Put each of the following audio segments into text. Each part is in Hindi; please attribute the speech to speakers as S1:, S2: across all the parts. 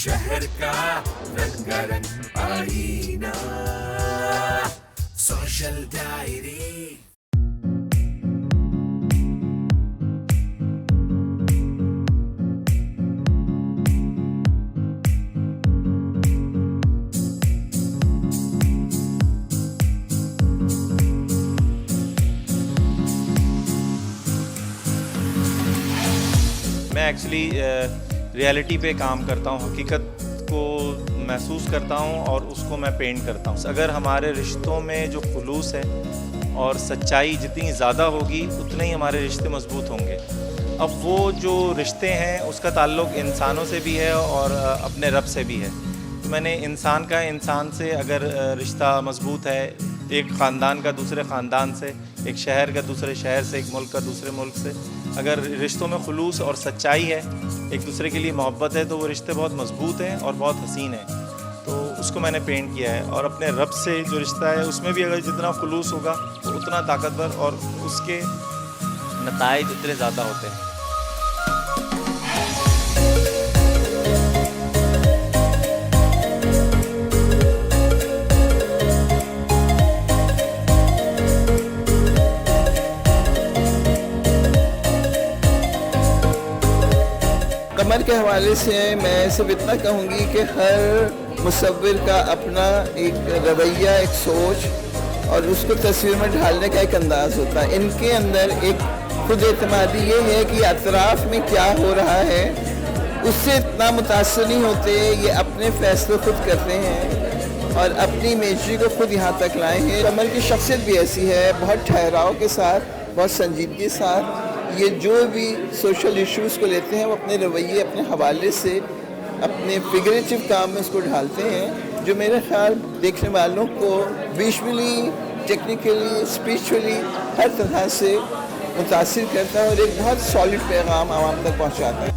S1: शहर का रंगारंग आईना, सोशल डायरी।
S2: मैं एक्चुअली रियलिटी पे काम करता हूँ, हकीकत को महसूस करता हूँ और उसको मैं पेंट करता हूँ। अगर हमारे रिश्तों में जो खुलूस है और सच्चाई जितनी ज़्यादा होगी उतने ही हमारे रिश्ते मजबूत होंगे। अब वो जो रिश्ते हैं उसका ताल्लुक़ इंसानों से भी है और अपने रब से भी है। तो मैंने इंसान का इंसान से अगर रिश्ता मजबूत है, एक ख़ानदान का दूसरे ख़ानदान से, एक शहर का दूसरे शहर से, एक मुल्क का दूसरे मुल्क से, अगर रिश्तों में खुलूस और सच्चाई है, एक दूसरे के लिए मोहब्बत है, तो वो रिश्ते बहुत मजबूत हैं और बहुत हसीन हैं। तो उसको मैंने पेंट किया है। और अपने रब से जो रिश्ता है उसमें भी अगर जितना खुलूस होगा तो उतना ताकतवर और उसके नताइज उतने ज़्यादा होते हैं।
S3: कमर के हवाले से मैं सिर्फ इतना कहूँगी कि हर मुसव्विर का अपना एक रवैया, एक सोच और उसको तस्वीर में ढालने का एक अंदाज़ होता है। इनके अंदर एक खुद एतमादी ये है कि अतराफ़ में क्या हो रहा है उससे इतना मुतासर नहीं होते, ये अपने फ़ैसले खुद करते हैं और अपनी इमेजरी को खुद यहाँ तक लाए हैं। कमर की शख्सियत भी ऐसी है, बहुत ठहराव के साथ, बहुत संजीदगी के साथ ये जो भी सोशल इश्यूज़ को लेते हैं वो अपने रवैये, अपने हवाले से, अपने फिगरेटिव काम में उसको ढालते हैं, जो मेरे ख्याल देखने वालों को विजुअली, टेक्निकली, स्पिरिचुअली हर तरह से मुतासिर करता है और एक बहुत सॉलिड पैगाम आवाम तक पहुँचाता है।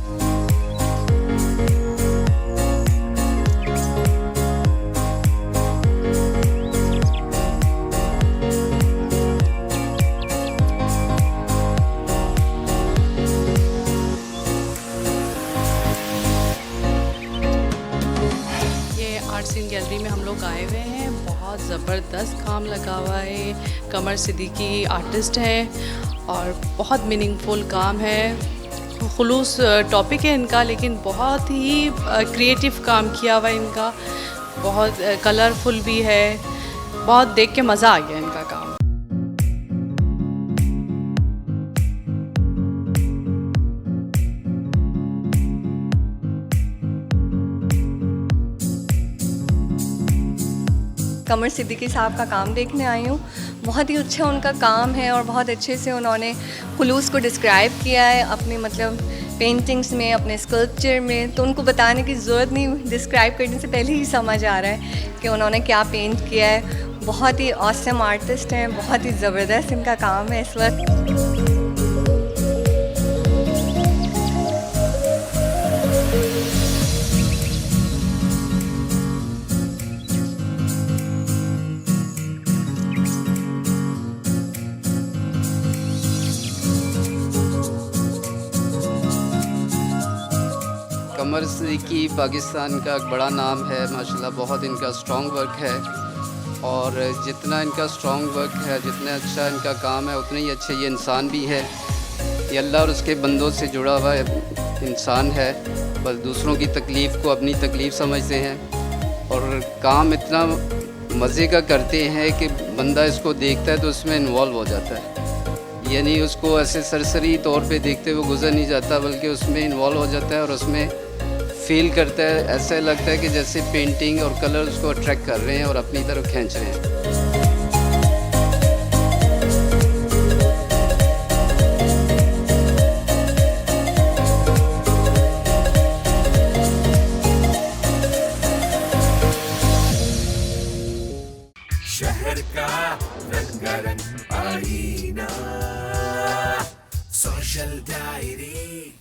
S4: आर्ट सीन गैलरी में हम लोग आए हुए हैं। बहुत ज़बरदस्त काम लगा हुआ है। कमर सिद्दीकी आर्टिस्ट हैं और बहुत मीनिंगफुल काम है। खुलूस टॉपिक है इनका, लेकिन बहुत ही क्रिएटिव काम किया हुआ है इनका। बहुत कलरफुल भी है। बहुत देख के मज़ा आ गया इनका काम।
S5: कमर सिद्दीकी साहब का काम देखने आई हूँ। बहुत ही अच्छा उनका काम है और बहुत अच्छे से उन्होंने खुलूस को डिस्क्राइब किया है अपने पेंटिंग्स में, अपने स्कल्पचर में। तो उनको बताने की ज़रूरत नहीं, डिस्क्राइब करने से पहले ही समझ आ रहा है कि उन्होंने क्या पेंट किया है। बहुत ही ऑसम आर्टिस्ट हैं, बहुत ही ज़बरदस्त इनका काम है इस वक्त।
S6: कमर सिद्दीकी पाकिस्तान का एक बड़ा नाम है माशाल्लाह। बहुत इनका स्ट्रॉन्ग वर्क है और जितना इनका स्ट्रॉन्ग वर्क है, जितना अच्छा इनका काम है, उतने ही अच्छे ये इंसान भी है। ये अल्लाह और उसके बंदों से जुड़ा हुआ इंसान है। बस दूसरों की तकलीफ़ को अपनी तकलीफ़ समझते हैं और काम इतना मज़े का करते हैं कि बंदा इसको देखता है तो उसमें इन्वॉल्व हो जाता है। यानी उसको ऐसे सरसरी तौर पे देखते हुए गुजर नहीं जाता, बल्कि उसमें इन्वॉल्व हो जाता है और उसमें फील करता है। ऐसा लगता है कि जैसे पेंटिंग और कलर उसको अट्रैक्ट कर रहे हैं और अपनी तरफ खींच रहे हैं।
S1: शहर का रंगारंग आईना, सोशल डायरी।